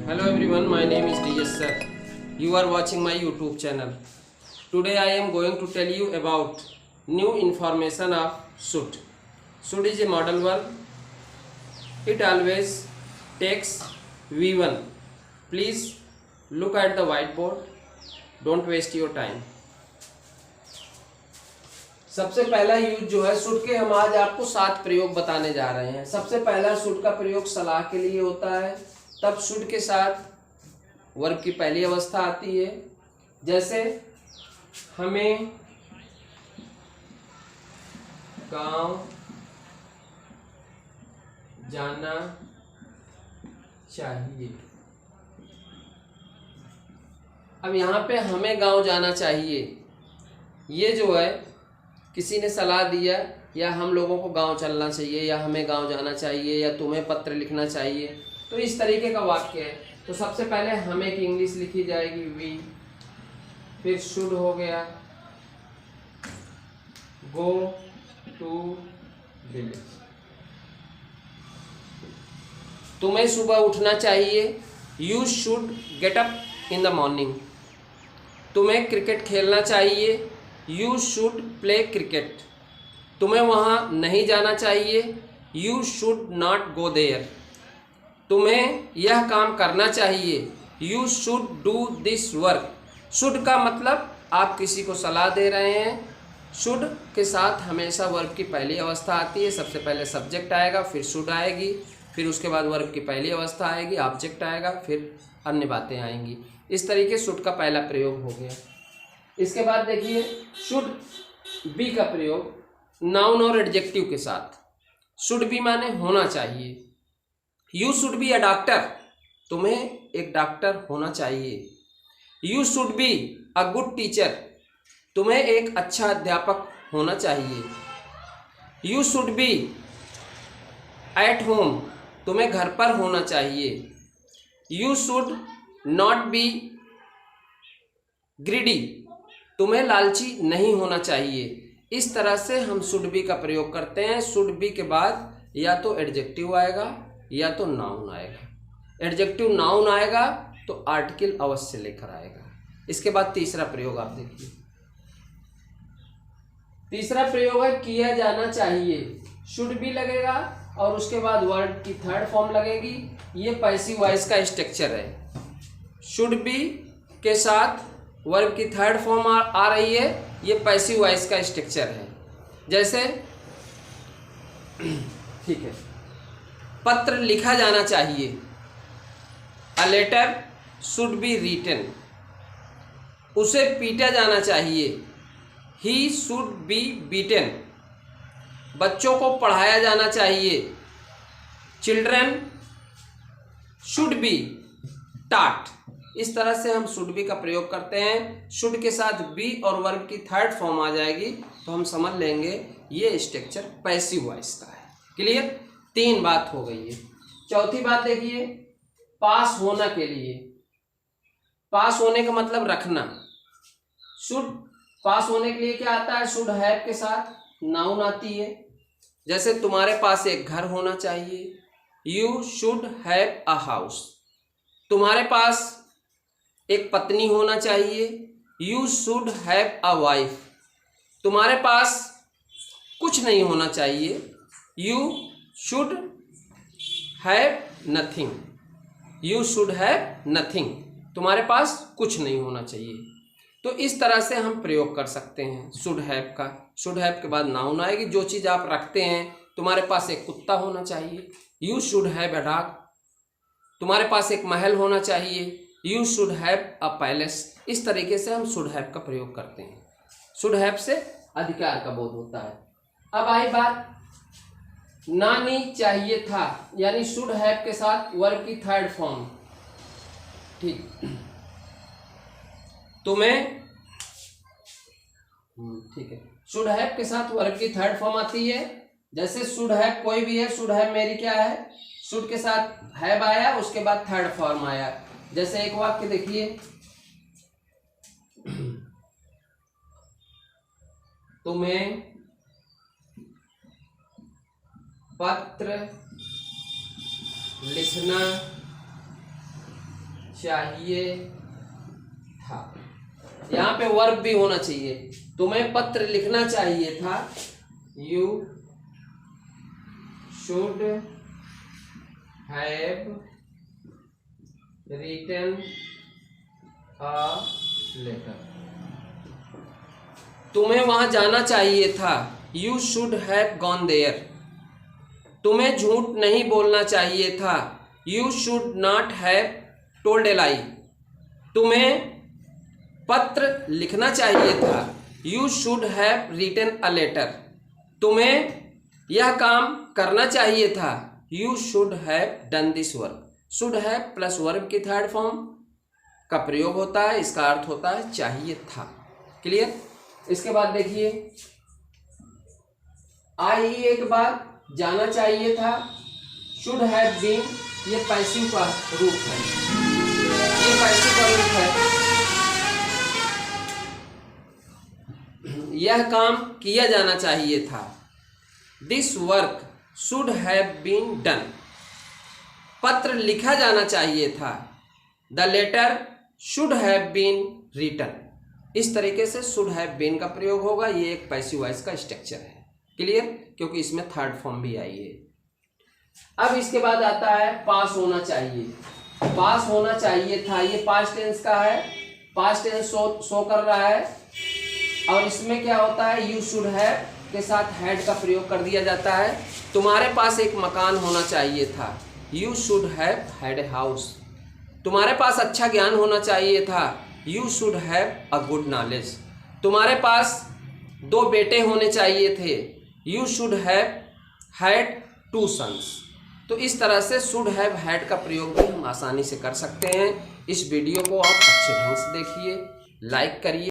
Hello everyone, my name is DS sir. You are watching my YouTube channel. Today I am going to tell you about new information of should. Should is a model verb. It always takes V1. Please look at the whiteboard. Don't waste your time. सबसे पहला use जो है should के, हम आज आपको 7 प्रयोग बताने जा रहे हैं। सबसे पहला शुड का प्रयोग सलाह के लिए होता है। तब शुड के साथ वर्ब की पहली अवस्था आती है, जैसे हमें गांव जाना चाहिए। अब यहाँ पे हमें गांव जाना चाहिए, ये जो है किसी ने सलाह दिया, या हम लोगों को गांव चलना चाहिए, या हमें गांव जाना चाहिए, या तुम्हें पत्र लिखना चाहिए, तो इस तरीके का वाक्य है। तो सबसे पहले हमें की इंग्लिश लिखी जाएगी वी, फिर शुड हो गया गो टू विलेज। तुम्हें सुबह उठना चाहिए, you should get up in the morning. तुम्हें क्रिकेट खेलना चाहिए, यू शुड प्ले क्रिकेट। तुम्हें वहाँ नहीं जाना चाहिए, you should not go there. तुम्हें यह काम करना चाहिए, you should do this work. Should का मतलब आप किसी को सलाह दे रहे हैं। शुड के साथ हमेशा वर्ब की पहली अवस्था आती है। सबसे पहले सब्जेक्ट आएगा, फिर शुड आएगी, फिर उसके बाद वर्ब की पहली अवस्था आएगी, ऑब्जेक्ट आएगा, फिर अन्य बातें आएंगी। इस तरीके शुड का पहला प्रयोग हो गया। इसके बाद देखिए शुड बी का प्रयोग नाउन और एडजेक्टिव के साथ। शुड बी माने होना चाहिए। You should be a doctor. तुम्हें एक डॉक्टर होना चाहिए। You should be a good teacher. तुम्हें एक अच्छा अध्यापक होना चाहिए। You should be at home. तुम्हें घर पर होना चाहिए। You should not be greedy. तुम्हें लालची नहीं होना चाहिए। इस तरह से हम शुड बी का प्रयोग करते हैं। शुड बी के बाद या तो एडजेक्टिव आएगा या तो नाउन आएगा। एडजेक्टिव नाउन आएगा तो आर्टिकल अवश्य लेकर आएगा। इसके बाद तीसरा प्रयोग आप देखिए। तीसरा प्रयोग है किया जाना चाहिए। शुड बी लगेगा और उसके बाद वर्ड की थर्ड फॉर्म लगेगी। ये पैसिव वॉइस का स्ट्रक्चर है। शुड बी के साथ वर्ब की थर्ड फॉर्म आ रही है। ये पैसिव वॉइस का स्ट्रक्चर है। जैसे ठीक है, पत्र लिखा जाना चाहिए, a letter should be written. उसे पीटा जाना चाहिए, ही शुड बी बीटन। बच्चों को पढ़ाया जाना चाहिए, चिल्ड्रन शुड बी टॉट। इस तरह से हम शुड बी का प्रयोग करते हैं। शुड के साथ बी और वर्ब की थर्ड फॉर्म आ जाएगी तो हम समझ लेंगे ये स्ट्रक्चर पैसिव वॉइस का है। क्लियर? 3 बात हो गई है। चौथी बात देखिए, पास होना के लिए। पास होने का मतलब रखना। शुड पास होने के लिए क्या आता है? शुड हैव के साथ नाउन आती है। जैसे तुम्हारे पास एक घर होना चाहिए, you should have a house. तुम्हारे पास एक पत्नी होना चाहिए, you should have a wife. तुम्हारे पास कुछ नहीं होना चाहिए, you should have nothing. You should have nothing. तुम्हारे पास कुछ नहीं होना चाहिए। तो इस तरह से हम प्रयोग कर सकते हैं शुड हैव का। शुड हैव के बाद नाउन आएगी। जो चीज़ आप रखते हैं, तुम्हारे पास एक कुत्ता होना चाहिए, you should have a dog. तुम्हारे पास एक महल होना चाहिए, you should have a palace. इस तरीके से हम शुड हैव का प्रयोग करते हैं। शुड हैव से अधिकार का बोध होता है। अब आई बात नानी चाहिए था, यानी शुड हैव के साथ वर्ब की थर्ड फॉर्म। ठीक, तुम्हें ठीक है, शुड हैव के साथ वर्ब की थर्ड फॉर्म आती है। जैसे शुड हैव कोई भी है, शुड हैव मेरी क्या है, शुड के साथ हैव आया, उसके बाद थर्ड फॉर्म आया। जैसे एक वाक्य देखिए, तुम्हें पत्र लिखना चाहिए था। यहाँ पे वर्ब भी होना चाहिए। तुम्हें पत्र लिखना चाहिए था, you should have written a letter. तुम्हें वहां जाना चाहिए था, you should have gone there. तुम्हें झूठ नहीं बोलना चाहिए था, you should not have told a lie. तुम्हें पत्र लिखना चाहिए था, you should have written a letter. तुम्हें यह काम करना चाहिए था, you should have done this work. Should have plus verb की थर्ड फॉर्म का प्रयोग होता है, इसका अर्थ होता है चाहिए था। क्लियर। इसके बाद देखिए आइए के बाद जाना चाहिए था, शुड हैव बीन, ये पैसिव का रूप है, ये पैसिव का रूप है। यह काम किया जाना चाहिए था, this work should have been done. पत्र लिखा जाना चाहिए था, the letter should have been written. इस तरीके से शुड हैव बीन का प्रयोग होगा। ये एक पैसिव वॉइस का स्ट्रक्चर है। क्लियर, क्योंकि इसमें थर्ड फॉर्म भी आई है। अब इसके बाद आता है पास होना चाहिए। पास होना चाहिए था, ये पास्ट टेंस का है, पास्ट टेंस शो कर रहा है। और इसमें क्या होता है, यू शुड हैव के साथ हैड का प्रयोग कर दिया जाता है। तुम्हारे पास एक मकान होना चाहिए था, you should have had a house. तुम्हारे पास अच्छा ज्ञान होना चाहिए था, you should have a good knowledge. तुम्हारे पास 2 बेटे होने चाहिए थे, you should have had 2 sons. तो इस तरह से शुड हैव हैड का प्रयोग भी हम आसानी से कर सकते हैं। इस वीडियो को आप अच्छे ढंग से देखिए, लाइक करिए।